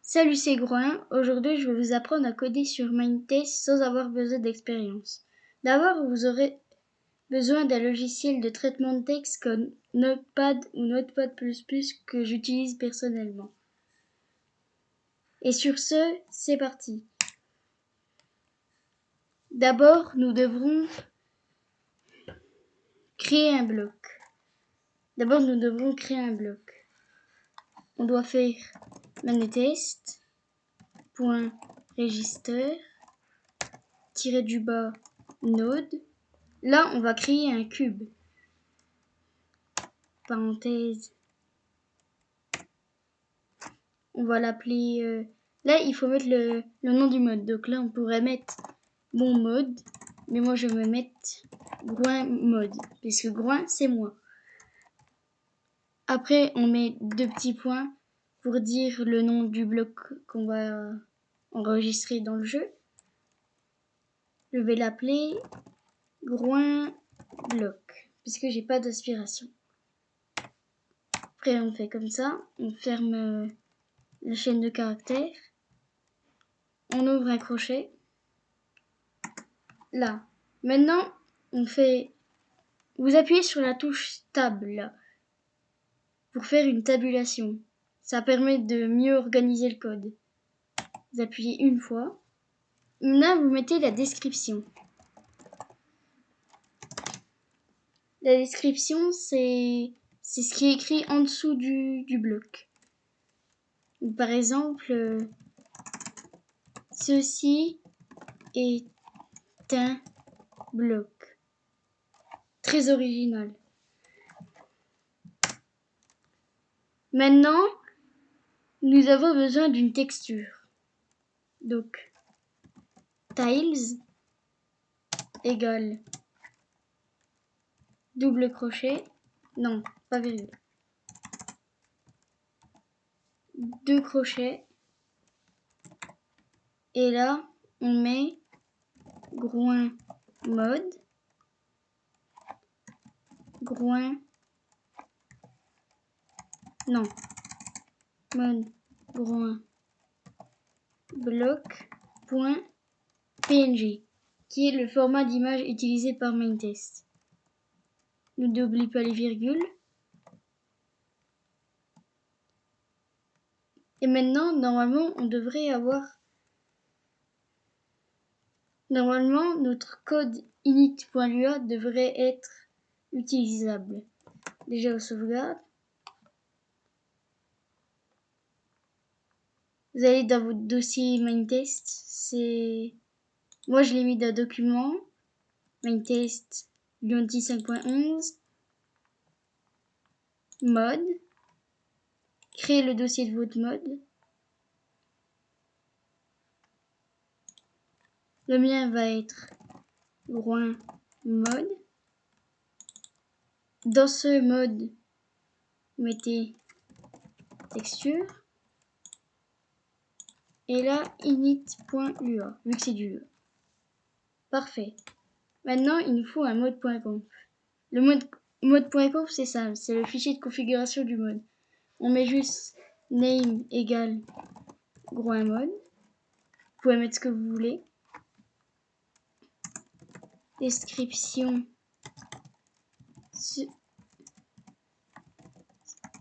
Salut, c'est Groin. Aujourd'hui, je vais vous apprendre à coder sur Minetest sans avoir besoin d'expérience. D'abord, vous aurez besoin d'un logiciel de traitement de texte comme Notepad ou Notepad++ que j'utilise personnellement. Et sur ce, c'est parti. D'abord, nous devrons créer un bloc. On doit faire manetest.register -du-bas node. Là, on va créer un cube. Parenthèse. On va l'appeler... Là, il faut mettre le nom du mode. Donc là, on pourrait mettre mon mode. Mais moi, je vais mettre Groin mode. Puisque Groin, c'est moi. Après, on met 2 petits points pour dire le nom du bloc qu'on va enregistrer dans le jeu. Je vais l'appeler Groin bloc. Puisque j'ai pas d'aspiration. Après, on fait comme ça. On ferme la chaîne de caractères. On ouvre un crochet. Là. Maintenant, vous appuyez sur la touche Tab là, pour faire une tabulation. Ça permet de mieux organiser le code. Vous appuyez une fois. Maintenant, vous mettez la description. La description, c'est ce qui est écrit en dessous du bloc. Donc, par exemple, ceci est un bloc. Très original. Maintenant, nous avons besoin d'une texture. Donc, tiles égale double crochet, non, pas virgule, 2 crochets, et là, on met groin mode, groin, non, mode, groin, bloc.png, qui est le format d'image utilisé par Minetest. Ne n'oublie pas les virgules. Et maintenant, normalement, notre code init.lua devrait être utilisable. Déjà, on sauvegarde. Vous allez dans votre dossier Minetest. Moi, je l'ai mis dans document. Minetest Unity 5.11. Mode. Créez le dossier de votre mode. Le mien va être groin mode. Dans ce mode, mettez texture. Et là, init.lua, vu que c'est du lua. Parfait. Maintenant, il nous faut un mode.conf. Le mode.conf, c'est ça, c'est le fichier de configuration du mode. On met juste name égale groin mode. Vous pouvez mettre ce que vous voulez. Description.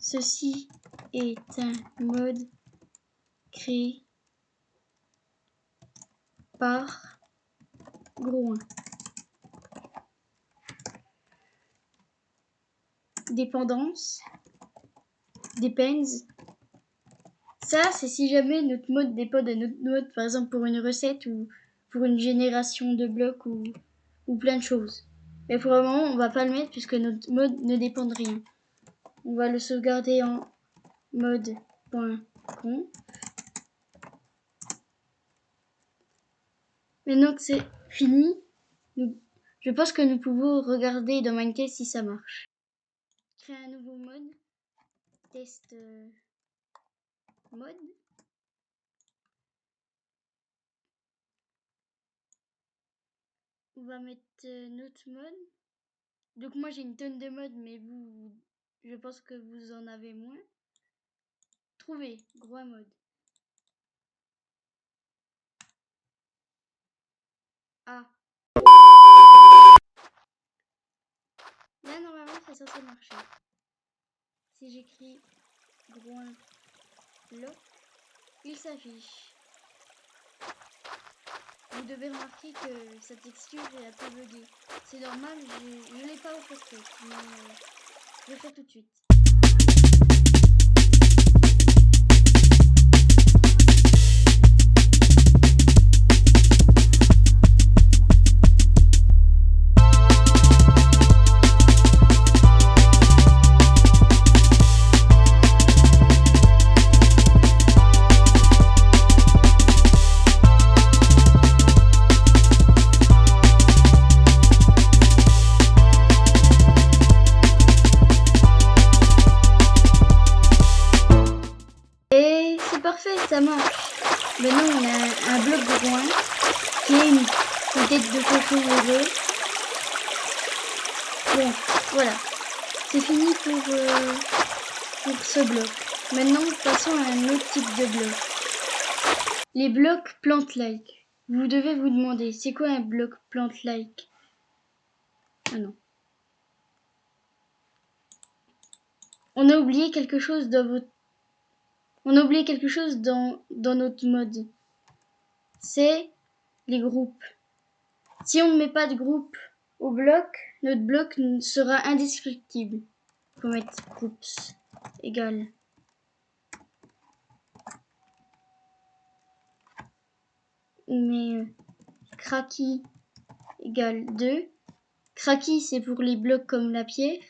Ceci est un mode créé par Groin. Dépendance. Depends. Ça, c'est si jamais notre mode dépend de notre mode, par exemple pour une recette ou pour une génération de blocs ou plein de choses. Mais pour le moment, on va pas le mettre puisque notre mode ne dépend de rien. On va le sauvegarder en mode.conf. Maintenant que c'est fini, je pense que nous pouvons regarder dans Minecraft si ça marche. Créer un nouveau mode. Test mode. On va mettre notre mode. Donc moi j'ai une tonne de modes, mais je pense que vous en avez moins. Trouver, groin mode. Ah. Là, normalement, c'est censé marcher. Si j'écris groin bloc, il s'affiche. Vous devez remarquer que cette texture est un peu buggée. C'est normal, je ne l'ai pas encore fait, mais je vais le faire tout de suite. Et c'est parfait, ça marche. Maintenant, on a un bloc de groin qui est une tête de cochon heureux. Bon, voilà. C'est fini pour ce bloc. Maintenant, passons à un autre type de bloc. Les blocs plant-like. Vous devez vous demander, c'est quoi un bloc plant-like? Ah non. On a oublié quelque chose dans notre mode. C'est les groupes. Si on ne met pas de groupe au bloc, notre bloc sera indestructible. Il faut mettre groups égale. Mais Kraki égale 2. Kraki, c'est pour les blocs comme la pierre.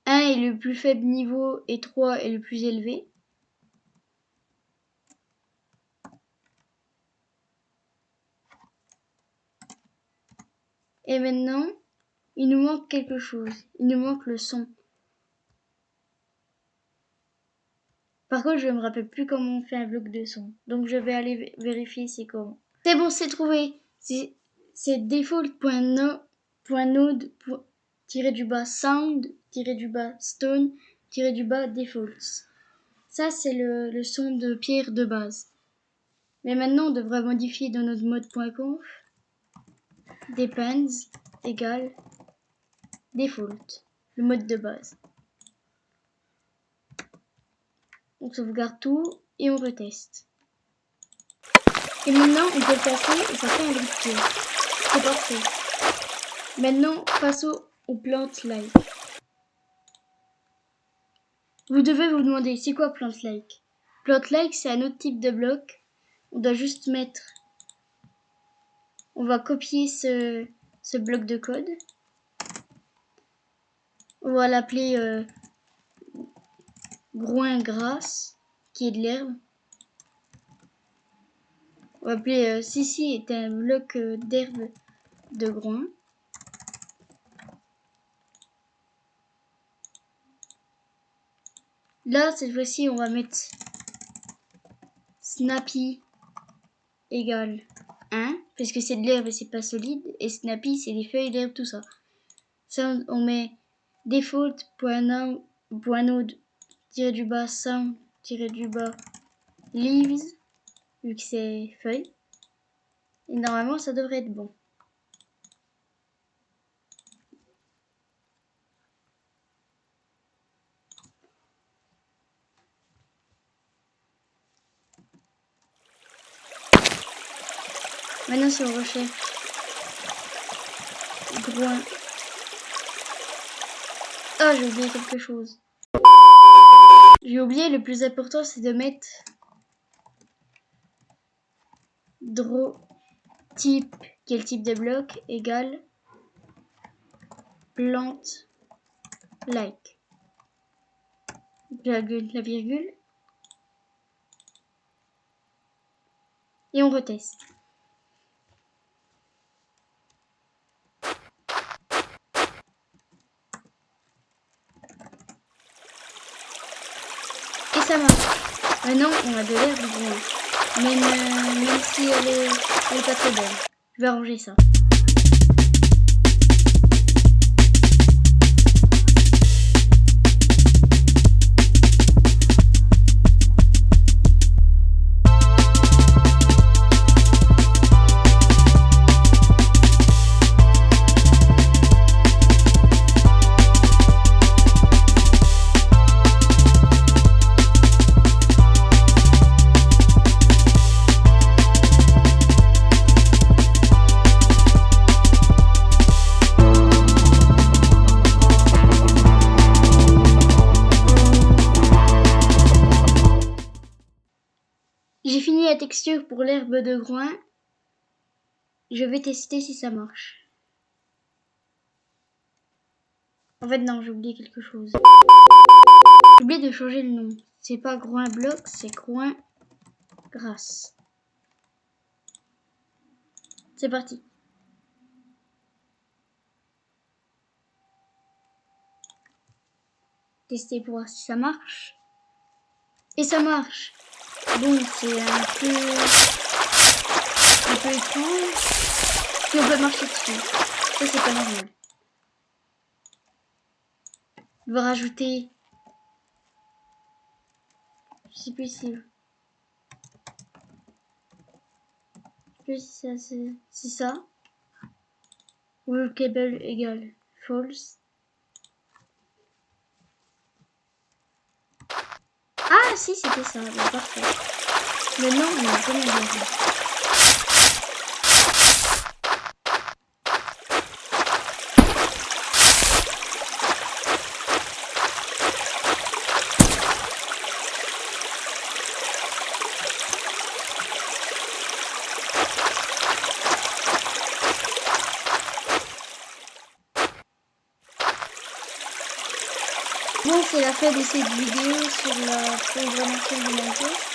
1 est le plus faible niveau et 3 est le plus élevé. Et maintenant, il nous manque quelque chose. Il nous manque le son. Par contre, je ne me rappelle plus comment on fait un bloc de son. Donc, je vais aller vérifier c'est comment. C'est bon, c'est trouvé. C'est default.node-sound-stone-defaults. Ça, c'est le son de pierre de base. Mais maintenant, on devrait modifier dans notre mode.conf. Depends égale default, le mode de base. On sauvegarde tout et on reteste. Et maintenant, on peut le passer et ça fait un briquet. C'est parfait. Maintenant, passons aux plant-like. Vous devez vous demander, c'est quoi plant-like? Plant-like, c'est un autre type de bloc. On doit juste mettre... On va copier ce bloc de code. On va l'appeler groin grasse, qui est de l'herbe. On va appeler ceci est un bloc d'herbe de groin. Là, cette fois-ci, on va mettre snappy égale 1, parce que c'est de l'herbe et c'est pas solide, et snappy, c'est les feuilles d'herbe, tout ça. Ça, on met default.node-sound-leaves, vu que c'est feuilles. Et normalement, ça devrait être bon. Maintenant, si on recherche groin. Ah, j'ai oublié quelque chose. J'ai oublié, le plus important, c'est de mettre draw type, qui est le type de bloc, égale plant like. La virgule. Et on reteste. Et ça marche. Maintenant, on a de l'herbe de groin. Même si elle est pas très belle. Je vais arranger ça. J'ai fini la texture pour l'herbe de groin. Je vais tester si ça marche. En fait, non, j'ai oublié quelque chose. J'ai oublié de changer le nom. C'est pas groin bloc, c'est groin grasse. C'est parti. Tester pour voir si ça marche. Et ça marche. Bon, c'est un peu étrange. Puis on peut marcher dessus. Ça, c'est pas normal. On va rajouter. Je sais plus si. Plus c'est ça. Workable égale false. Ah si, c'était ça. Bon, parfait. Maintenant, on a comment dire. Bon, c'est la fin de cette vidéo sur la programmation de Minecraft.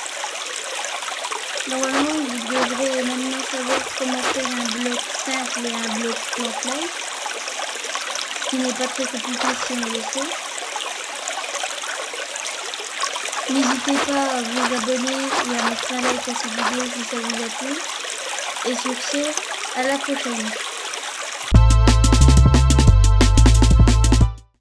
Normalement, vous devrez maintenant savoir comment faire un bloc simple et un bloc plant-like, ce qui n'est pas très compliqué si on le sait. N'hésitez pas à vous abonner et à mettre un like à cette vidéo si ça vous a plu. Et sur ce, à la prochaine.